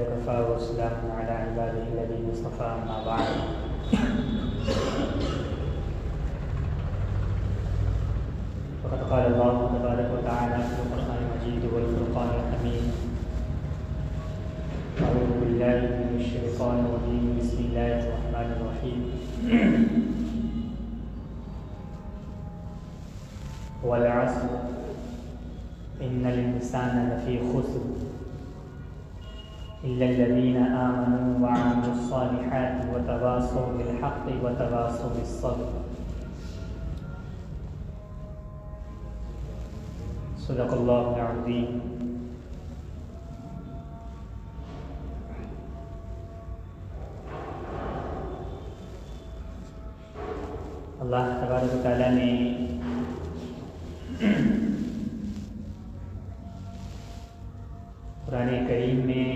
وكفى وسلام على عباده الذين اصطفى أما بعد. فقد قال الله تبارك وتعالى في القرآن المجيد والفرقان الحميد: أعوذ بالله من الشيطان الرجيم بسم الله الرحمن الرحيم. والعصر إن الإنسان لفي خسر إلا الذين آمنوا وعملوا الصالحات وتواصوا بالحق وتواصوا بالصبر. صدق اللہ العظیم. اللہ تبارک و تعالیٰ نے قرآن کریم میں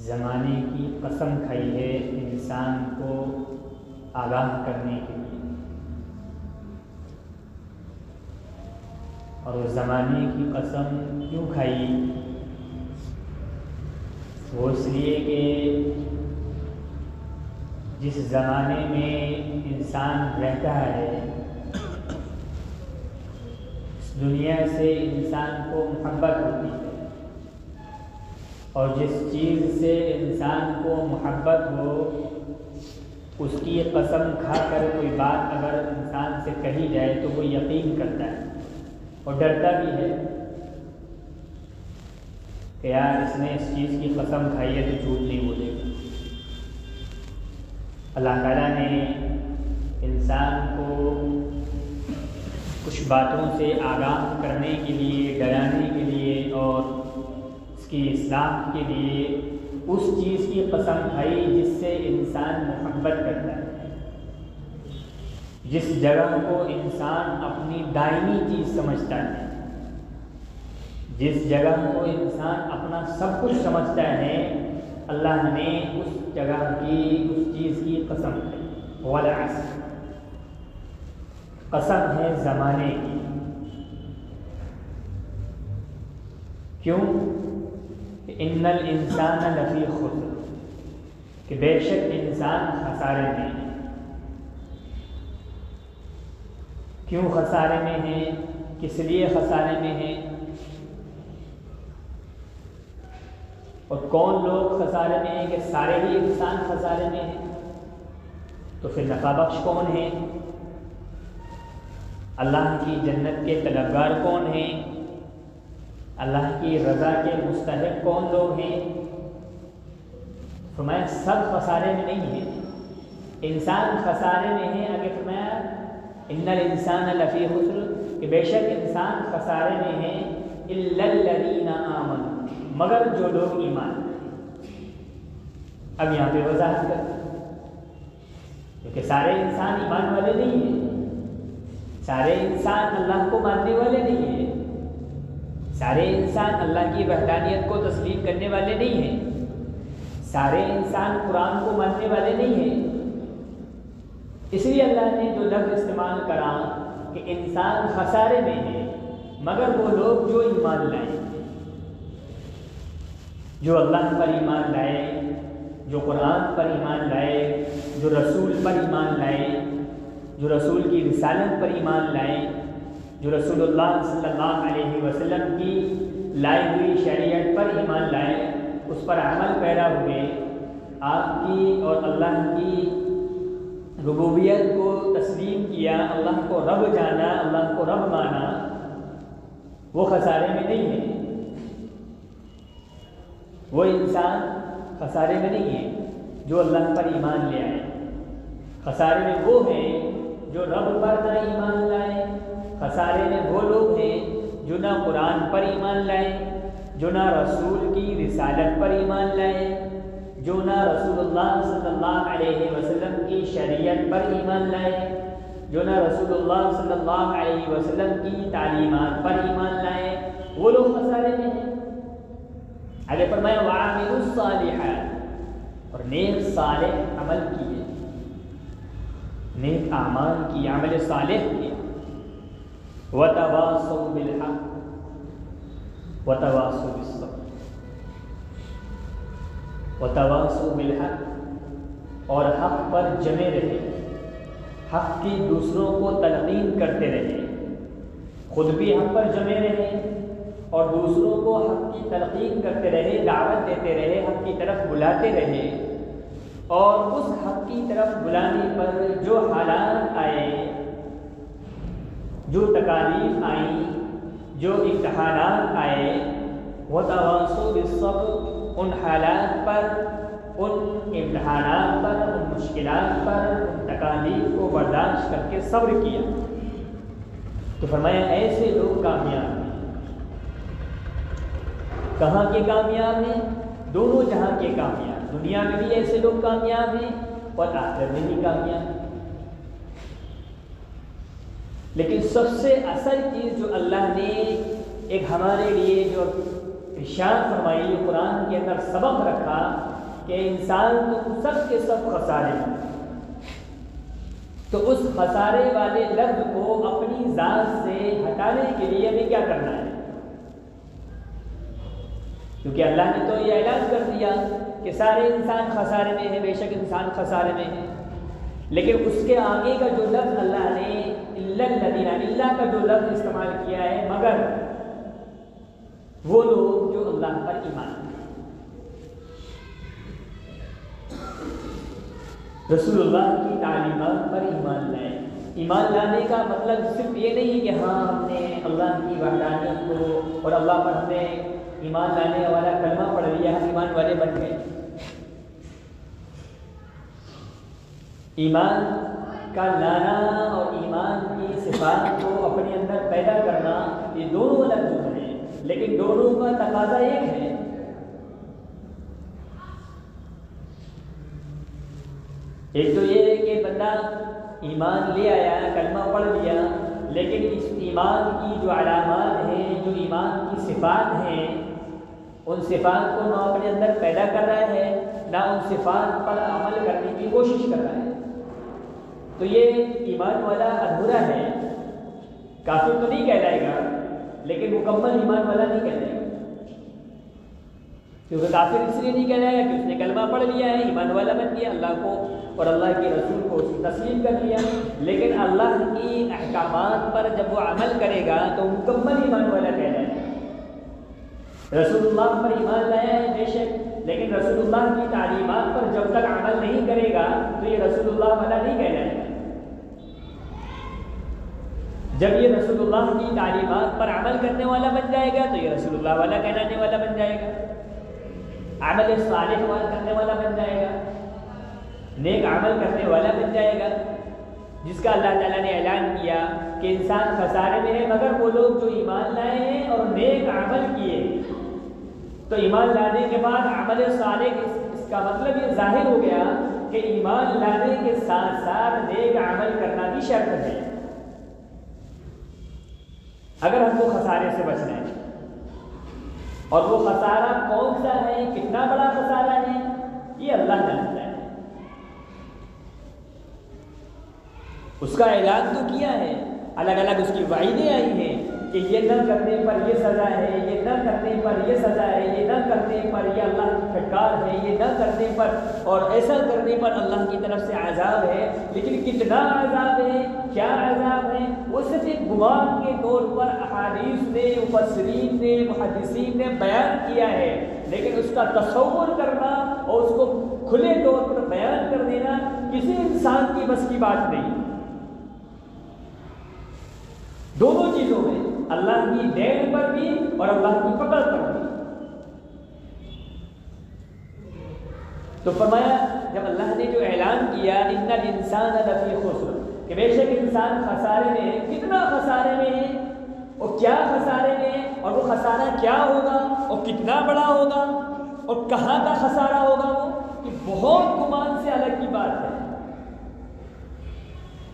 زمانے کی قسم کھائی ہے انسان کو آگاہ کرنے کے لیے، اور اس زمانے کی قسم کیوں کھائی؟ وہ اس لیے کہ جس زمانے میں انسان رہتا ہے اس دنیا سے انسان کو محبت ہوتی ہے، اور جس چیز سے انسان کو محبت ہو اس کی قسم کھا کر کوئی بات اگر انسان سے کہی جائے تو وہ یقین کرتا ہے اور ڈرتا بھی ہے کہ یار اس نے اس چیز کی قسم کھائی ہے تو جھوٹ نہیں بولے گا. اللہ تعالیٰ نے انسان کو کچھ باتوں سے آگاہ کرنے کے لیے، ڈرانے کے لیے اور اس کی اصلاح کے لیے اس چیز کی قسم کھائی جس سے انسان محبت کرتا ہے، جس جگہ کو انسان اپنی دائمی چیز سمجھتا ہے، جس جگہ کو انسان اپنا سب کچھ سمجھتا ہے، اللہ نے اس جگہ کی، اس چیز کی قسم کھائی. والعصر، قسم ہے زمانے کی. کیوں؟ ان الانسان لفی خسر، کہ بے شک انسان خسارے میں ہے. کیوں خسارے میں ہے؟ کس لیے خسارے میں ہے؟ اور کون لوگ خسارے میں ہیں؟ کہ سارے ہی انسان خسارے میں ہیں. تو پھر نفع بخش کون ہیں؟ اللہ کی جنت کے طلبگار کون ہیں؟ اللہ کی رضا کے مستحق کون لوگ ہیں؟ فرمایا سب خسارے میں نہیں ہیں، انسان خسارے میں ہے. آگے فرمایا ان الانسان لفی خسر، کہ بے شک انسان خسارے میں ہے. الا الذین آمنوا، مگر جو لوگ ایمان. اب یہاں پہ وضاحت کر، کیونکہ سارے انسان ایمان والے نہیں ہیں، سارے انسان اللہ کو ماننے والے نہیں ہیں، سارے انسان اللہ کی وحدانیت کو تسلیم کرنے والے نہیں ہیں، سارے انسان قرآن کو ماننے والے نہیں ہیں. اس لیے اللہ نے جو لفظ استعمال کرا کہ انسان خسارے میں ہے، مگر وہ لوگ جو ایمان لائے، جو اللہ پر ایمان لائے، جو قرآن پر ایمان لائے، جو رسول پر ایمان لائے، جو رسول کی رسالت پر ایمان لائے، جو رسول اللہ صلی اللہ علیہ وسلم کی لائی ہوئی شریعت پر ایمان لائے، اس پر عمل پیرا ہوئے، آپ کی اور اللہ کی ربوبیت کو تسلیم کیا، اللہ کو رب جانا، اللہ کو رب مانا، وہ خسارے میں نہیں ہے. وہ انسان خسارے میں نہیں ہے جو اللہ پر ایمان لے آئے. خسارے میں وہ ہیں جو رب پر نہ ایمان لائے. خسارے میں وہ لوگ ہیں جو نہ قرآن پر ایمان لائے، جو نہ رسول کی رسالت پر ایمان لائے، جو نہ رسول اللہ صلی اللہ علیہ وسلم کی شریعت پر ایمان لائے، جو نہ رسول اللہ صلی اللہ علیہ وسلم کی تعلیمات پر ایمان لائے، وہ لوگ خسارے میں ہیں. آگے فرمایا وَعَمِلُوا الصَّالِحَاتِ، اور نیک صالح عمل کیے، نیک اعمال کی، عمل صالح کیا. وَتَوَاصَوْا بِالْحَقِّ وَتَوَاصَوْا بِالصَّبْرِ، وتواصوا بالحق، اور حق پر جمے رہے، حق کی دوسروں کو تلقین کرتے رہے، خود بھی حق پر جمے رہے اور دوسروں کو حق کی تلقین کرتے رہے، دعوت دیتے رہے، حق کی طرف بلاتے رہے، اور اس حق کی طرف بلانے پر جو حالات آئے، جو تکالیف آئیں، جو امتحانات آئے، وتواصوا بالصبر، ان حالات پر، ان امتحانات پر، ان مشکلات پر، ان تکالیف کو برداشت کر کے صبر کیا، تو فرمایا ایسے لوگ کامیاب ہیں۔ کہاں کے کامیاب ہیں؟ دونوں جہاں کے کامیاب، دنیا میں بھی ایسے لوگ کامیاب ہیں اور آخرت میں بھی کامیاب ہیں۔ لیکن سب سے اصل چیز جو اللہ نے ایک ہمارے لیے جو ارشاد فرمائی، قرآن کے اندر سبق رکھا کہ انسان تم سب کے سب خسارے ہیں، تو اس خسارے والے لفظ کو اپنی ذات سے ہٹانے کے لیے ہمیں کیا کرنا ہے؟ کیونکہ اللہ نے تو یہ اعلان کر دیا کہ سارے انسان خسارے میں ہیں، بے شک انسان خسارے میں ہے، لیکن اس کے آگے کا جو لفظ اللہ نے اللہ کا جو لفظ استعمال کیا ہے، مگر وہ لوگ جو اللہ پر ایمان لائے، رسول اللہ کی تعلیمات پر ایمان لائے۔ ایمان لانے کا مطلب صرف یہ نہیں کہ ہاں ہم نے اللہ کی وحدانیت کو اور اللہ پر ہم نے ایمان لانے والا کلمہ پڑھ لیا، ہم ایمان والے بن گئے۔ ایمان کا لانا اور ایمان کی صفات کو اپنے اندر پیدا کرنا، یہ دونوں الگ چیزیں ہیں، لیکن دونوں کا تقاضا ایک ہے۔ ایک تو یہ ہے کہ بندہ ایمان لے آیا، کلمہ پڑھ لیا، لیکن اس ایمان کی جو علامات ہیں، جو ایمان کی صفات ہیں، ان صفات کو نہ اپنے اندر پیدا کر رہا ہے، نہ ان صفات پر عمل کرنے کی کوشش کر رہا ہے، تو یہ ایمان والا ادھورا ہے۔ کافر تو نہیں کہلائے گا، لیکن مکمل ایمان والا نہیں کہلائے گا، کیونکہ کافر اس لیے نہیں کہلائے گا کہ اس نے کلمہ پڑھ لیا ہے، ایمان والا بن گیا، اللہ کو اور اللہ کے رسول کو اس تسلیم کر لیا، لیکن اللہ کی احکامات پر جب وہ عمل کرے گا تو مکمل ایمان والا کہلائے گا۔ رسول اللہ پر ایمان لایا ہے بے شک، لیکن رسول اللہ کی تعلیمات پر جب تک عمل نہیں کرے گا تو یہ رسول اللہ والا نہیں کہلائے گا۔ جب یہ رسول اللہ کی تعلیمات پر عمل کرنے والا بن جائے گا تو یہ رسول اللہ والا کہلانے والا بن جائے گا، عمل صالح والا کرنے والا بن جائے گا، نیک عمل کرنے والا بن جائے گا، جس کا اللہ تعالیٰ نے اعلان کیا کہ انسان خسارے میں ہے مگر وہ لوگ جو ایمان لائے ہیں اور نیک عمل کیے۔ تو ایمان لانے کے بعد عمل صالح، اس کا مطلب یہ ظاہر ہو گیا کہ ایمان لانے کے ساتھ ساتھ نیک عمل کرنا بھی شرط ہے، اگر ہم کو خسارے سے بچنا ہے۔ اور وہ خسارہ کون سا ہے، کتنا بڑا خسارہ ہے، یہ اللہ جانتا ہے۔ اس کا اعلان تو کیا ہے، الگ الگ اس کی وعیدیں آئی ہیں کہ یہ نہ کرنے پر یہ سزا ہے، یہ نہ کرنے پر یہ سزا ہے، یہ نہ کرنے پر یہ اللہ کی پھٹکار ہے، یہ نہ کرنے پر اور ایسا کرنے پر اللہ کی طرف سے عذاب ہے۔ لیکن کتنا عذاب ہے، کیا عذاب ہے، وہ صرف ایک گمان کے طور پر احادیث نے، مفسرین نے، محدثین نے بیان کیا ہے، لیکن اس کا تصور کرنا اور اس کو کھلے طور پر بیان کر دینا کسی انسان کی بس کی بات نہیں۔ دونوں چیزوں میں، اللہ کی دین پر بھی اور اللہ کی پکڑ پر بھی۔ تو فرمایا جب اللہ نے جو اعلان کیا ان الانسان لفی خسر، کہ بے شک انسان خسارے میں ہے، کتنا خسارے میں ہے اور کیا خسارے میں ہے، اور وہ خسارہ کیا ہوگا اور کتنا بڑا ہوگا اور کہاں کا خسارہ ہوگا، وہ کہ بہت گمان سے الگ کی بات ہے۔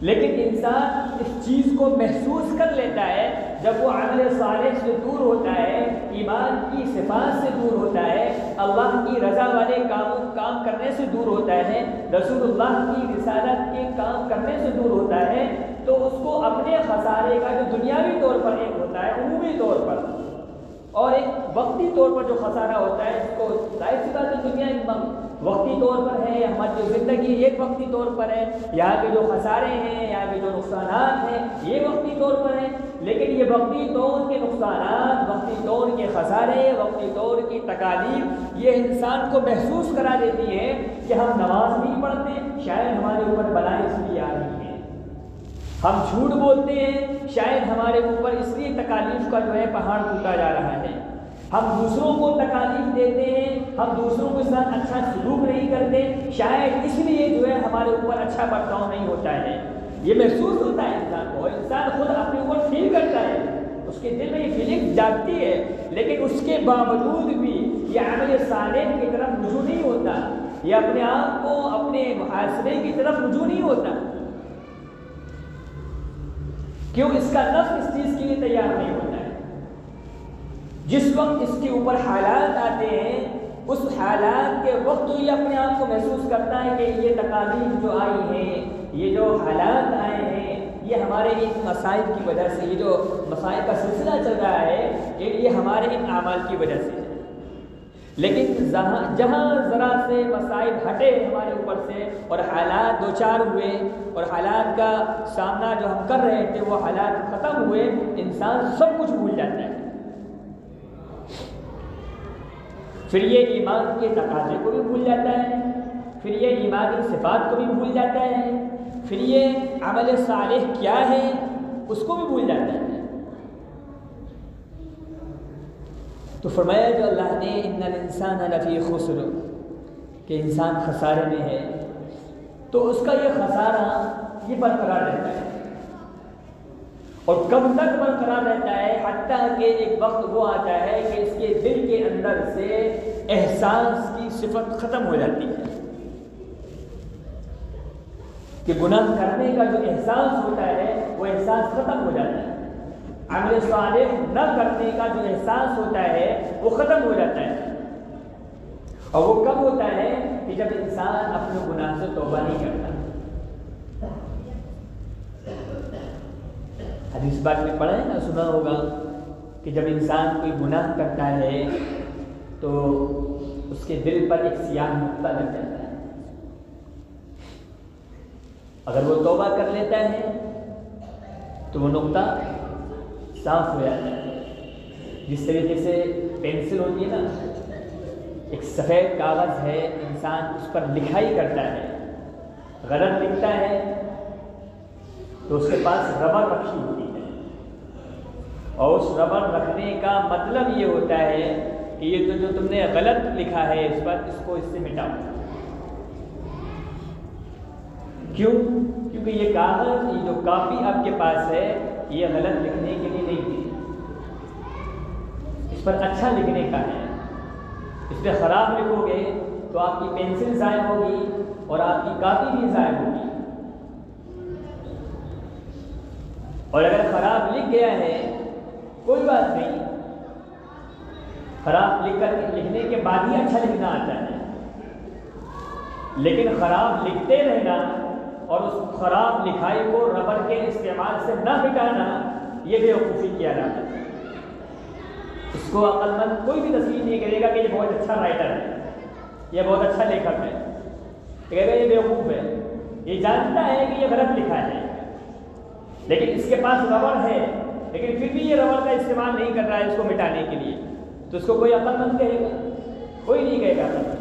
لیکن انسان اس چیز کو محسوس کر لیتا ہے جب وہ عمل صالح سے دور ہوتا ہے، ایمان کی صفات سے دور ہوتا ہے، اللہ کی رضا والے کام کرنے سے دور ہوتا ہے، رسول اللہ کی رسالت کے کام کرنے سے دور ہوتا ہے، تو اس کو اپنے خسارے کا جو دنیاوی طور پر ایک ہوتا ہے، عمومی طور پر، اور ایک وقتی طور پر جو خسارہ ہوتا ہے، اس کو ظاہر سی بات ہے دنیا وقتی طور پر ہے، ہماری جو زندگی ایک وقتی طور پر ہے، یہاں کے جو خسارے ہیں، یہاں کے جو نقصانات ہیں یہ وقتی طور پر ہیں، لیکن یہ وقتی طور کے نقصانات، وقتی طور کے خسارے، وقتی طور کی تکالیف یہ انسان کو محسوس کرا دیتی ہے کہ ہم نماز نہیں پڑھتے، شاید ہمارے اوپر بلائیں اس لیے آ رہی ہیں، ہم جھوٹ بولتے ہیں، شاید ہمارے اوپر اس لیے تکالیف کا جو ہے پہاڑ ٹوٹا جا رہا ہے، ہم دوسروں کو تکالیف دیتے ہیں، ہم دوسروں کے ساتھ اچھا سلوک نہیں کرتے، شاید اس لیے جو ہے ہمارے اوپر اچھا برتاؤ نہیں ہوتا ہے۔ یہ محسوس ہوتا ہے انسان کو، انسان خود اپنے اوپر فیل کرتا ہے، اس کے دل میں یہ فیلنگ جاگتی ہے، لیکن اس کے باوجود بھی یہ عمل صالح کی طرف رجوع نہیں ہوتا، یہ اپنے آپ کو اپنے محاسبے کی طرف رجوع نہیں ہوتا۔ کیوں؟ اس کا نفس اس چیز کے لیے تیار نہیں ہوتا ہے۔ جس وقت اس کے اوپر حالات آتے ہیں، اس حالات کے وقت تو یہ اپنے آپ کو محسوس کرتا ہے کہ یہ تکالیف جو آئی ہیں، یہ جو حالات آئے ہیں، یہ ہمارے ان مسائل کی وجہ سے، یہ جو مسائل کا سلسلہ چل رہا ہے یہ ہمارے ان اعمال کی وجہ سے ہے۔ لیکن جہاں ذرا سے مسائل ہٹے ہمارے اوپر سے اور حالات دو چار ہوئے اور حالات کا سامنا جو ہم کر رہے تھے وہ حالات ختم ہوئے، انسان سب کچھ بھول جاتا ہے۔ پھر یہ ایمان کے تقاضے کو بھی بھول جاتا ہے، پھر یہ ایمانی صفات کو بھی بھول جاتا ہے، پھر یہ عمل صالح کیا ہے اس کو بھی بھول جاتا ہے۔ تو فرمایا جو اللہ نے ان الانسان لفی خسر، کہ انسان خسارے میں ہے، تو اس کا یہ خسارہ یہ برقرار رہتا ہے، اور کب تک برقرار رہتا ہے؟ حتیٰ کہ ایک وقت وہ آتا ہے کہ اس کے دل کے اندر سے احساس کی صفت ختم ہو جاتی ہے، کہ گناہ کرنے کا جو احساس ہوتا ہے وہ احساس ختم ہو جاتا ہے، عمل صالح نہ کرنے کا جو احساس ہوتا ہے وہ ختم ہو جاتا ہے۔ اور وہ کب ہوتا ہے؟ کہ جب انسان اپنے گناہ سے توبہ نہیں کرتا۔ حدیث بات میں پڑھا ہے نا، سنا ہوگا کہ جب انسان کوئی گناہ کرتا ہے تو اس کے دل پر ایک سیاہ نقطہ لگ جاتا ہے، اگر وہ توبہ کر لیتا ہے تو وہ نقطہ صاف ہو جاتا ہے۔ جس طریقے سے پینسل ہوتی ہے نا، ایک سفید کاغذ ہے، انسان اس پر لکھائی کرتا ہے، غلط لکھتا ہے تو اس کے پاس ربڑ رکھی ہوتی ہے، اور اس ربڑ رکھنے کا مطلب یہ ہوتا ہے کہ یہ تو جو تم نے غلط لکھا ہے اس پر، اس کو اس سے مٹاؤ۔ کیوں؟ کیونکہ یہ کاغذ، یہ جو کاپی آپ کے پاس ہے، یہ غلط لکھنے کے لیے نہیں تھی، اس پر اچھا لکھنے کا ہے۔ اس پہ خراب لکھو گے تو آپ کی پینسل ضائع ہوگی اور آپ کی کاپی بھی ضائع ہوگی، اور اگر خراب لکھ گیا ہے کوئی بات نہیں، خراب لکھنے کے بعد ہی اچھا لکھنا آتا ہے، لیکن خراب لکھتے رہنا اور اس خراب لکھائی کو ربڑ کے استعمال سے نہ مٹانا، یہ بیوقوفی کی علامت ہے۔ اس کو عقل مند کوئی بھی تسلیم نہیں کرے گا کہ یہ بہت اچھا رائٹر ہے، یہ بہت اچھا لیکھک ہے، کہے گا یہ بیوقوف ہے، یہ جانتا ہے کہ یہ غلط لکھا ہے، لیکن اس کے پاس ربڑ ہے، لیکن پھر بھی یہ ربڑ کا استعمال نہیں کر رہا ہے اس کو مٹانے کے لیے، تو اس کو کوئی عقل مند کہے گا؟ کوئی نہیں کہے گا۔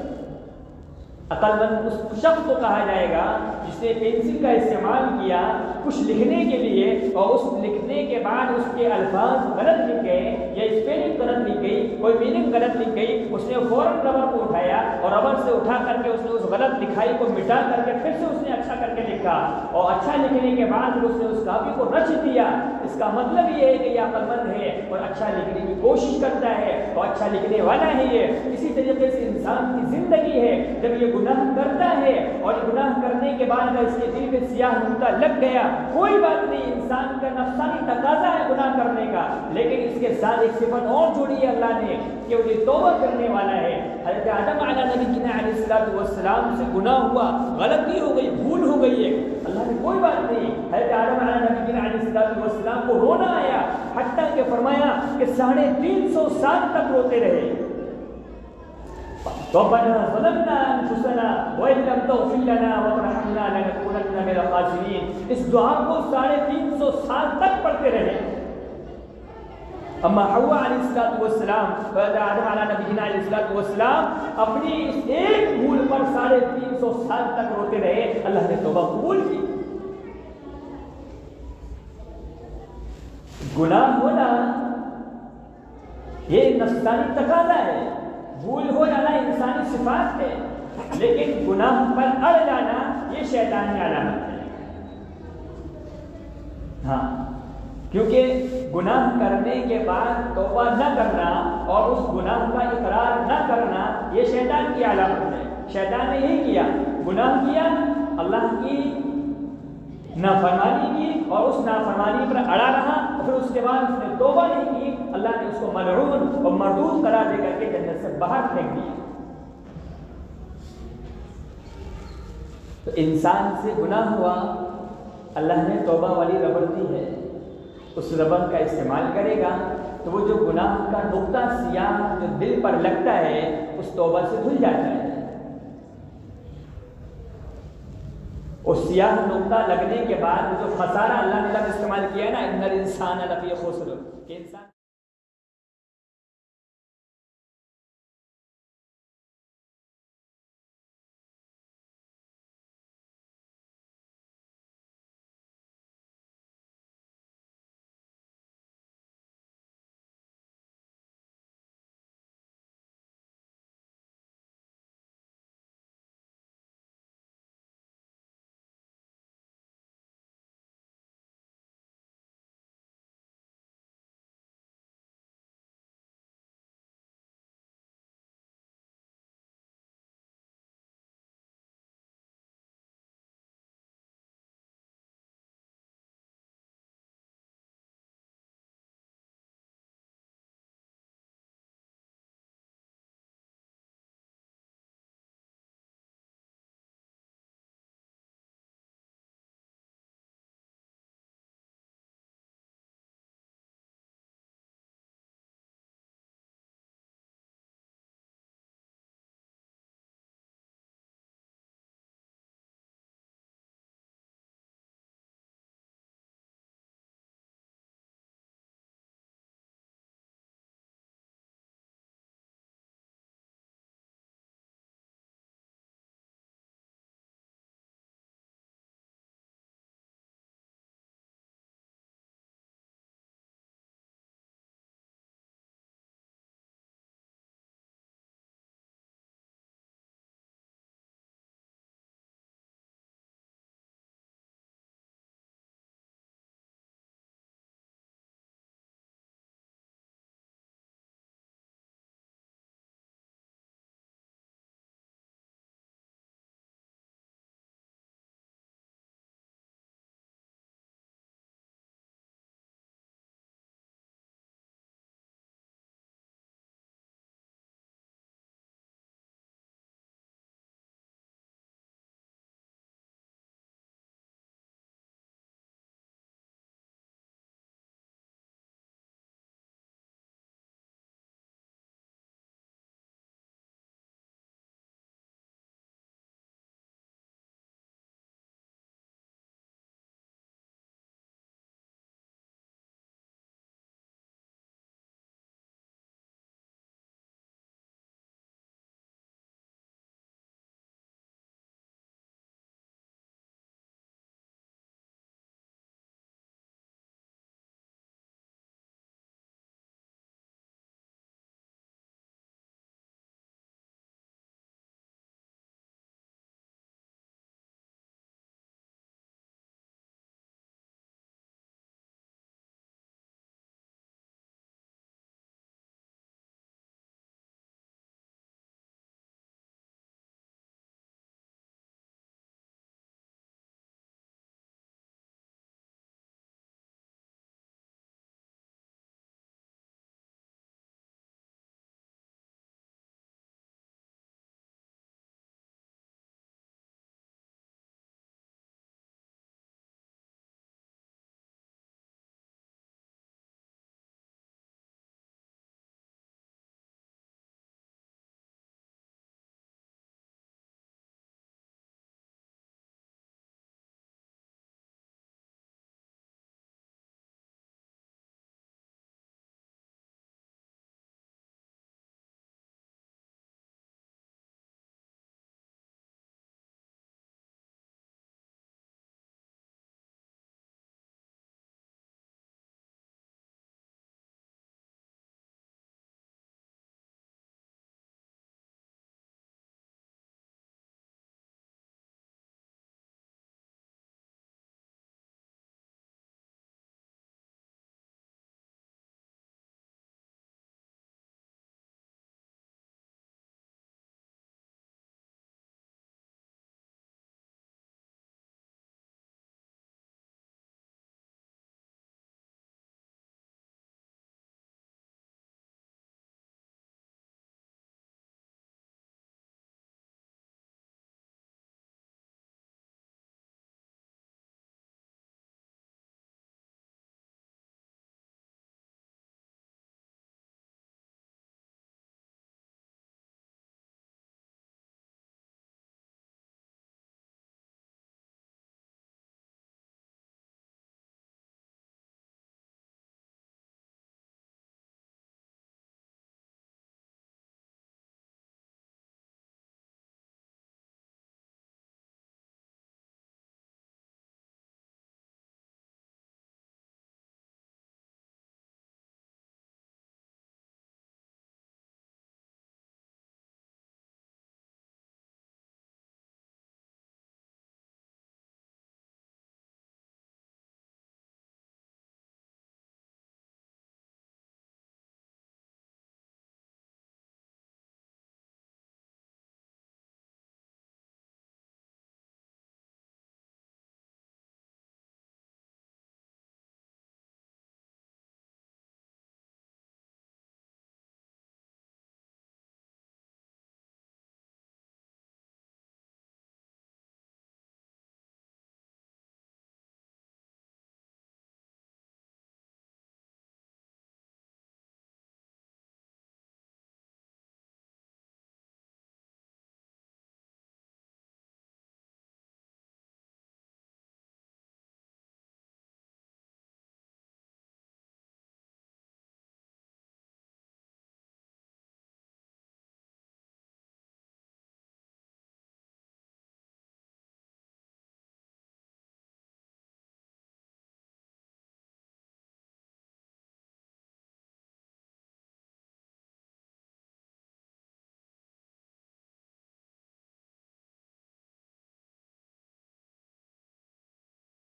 عقل مند اس شخص کو کہا جائے گا جس نے پینسل کا استعمال کیا کچھ لکھنے کے لیے، اور اس لکھنے کے بعد اس کے الفاظ غلط لکھ گئے یا اسپیلنگ غلط لکھ گئی، کوئی میننگ غلط لکھ گئی، اس نے فوراً ربڑ کو اٹھایا اور ربڑ سے اٹھا کر کے اس نے اس غلط لکھائی کو مٹا کر کے پھر سے اس نے اچھا کر کے لکھا، اور اچھا لکھنے کے بعد اس نے اس کاپی کو رچ دیا۔ اس کا مطلب یہ ہے کہ یہ عقل مند ہے اور اچھا لکھنے کی کوشش کرتا ہے اور اچھا لکھنے والا ہے یہ۔ اسی طریقے سے انسان کی زندگی ہے، جب یہ گناہ کرتا ہے اور گناہ کرنے کے بعد اگر اس کے دل میں سیاہ نقطہ لگ گیا، کوئی بات نہیں، انسان کا نفسانی تقاضا ہے گناہ کرنے کا، لیکن اس کے ساتھ ایک صفت اور جوڑی ہے اللہ نے کہ وہ توبہ کرنے والا ہے۔ حضرت آدم علیہ نبی علیہ الصلوۃ والسلام سے گناہ ہوا، غلطی ہو گئی، بھول ہو گئی ہے، اللہ نے کوئی بات نہیں، حضرت آدم علیہ نبی علیہ الصلوۃ والسلام کو رونا آیا، حتیٰ کہ فرمایا کہ 350 سال تک روتے رہے، ربنا ظلمنا انفسنا وان لم تغفر لنا وترحمنا لنكونن من الخاسرین. اس دعا کو 350 سال تک پڑھتے رہے. اما حوا علیہ السلام و آدم علی نبینا علیہ السلام اپنی اس ایک بھول پر 350 سال تک روتے رہے. اللہ نے توبہ قبول کی. گناہ ہونا یہ نفسانی تقاضا ہے، بھول ہو جانا انسانی صفات ہے، لیکن گناہ پر اڑ جانا یہ شیطانی علامت ہے. ہاں، کیونکہ گناہ کرنے کے بعد توبہ نہ کرنا اور اس گناہ کا اقرار نہ کرنا یہ شیطان کی علامت ہے. شیطان نے یہی کیا، گناہ کیا، اللہ کی نافرمانی کی اور اس نافرمانی پر اڑا رہا، پھر اس کے بعد اس نے توبہ نہیں کی. اللہ نے اس کو ملعون اور مردود قرار دے کر کے جنت سے باہر پھینک دیا. تو انسان سے گناہ ہوا، اللہ نے توبہ والی ربڑ دی ہے، اس ربڑ کا استعمال کرے گا تو وہ جو گناہ کا نقطہ سیاہ جو دل پر لگتا ہے اس توبہ سے دھل جاتا ہے. اور سیاہ نقطہ لگنے کے بعد جو خسارہ اللہ نے لفظ استعمال کیا ہے نا، ان الانسان لفی خسر، کہ انسان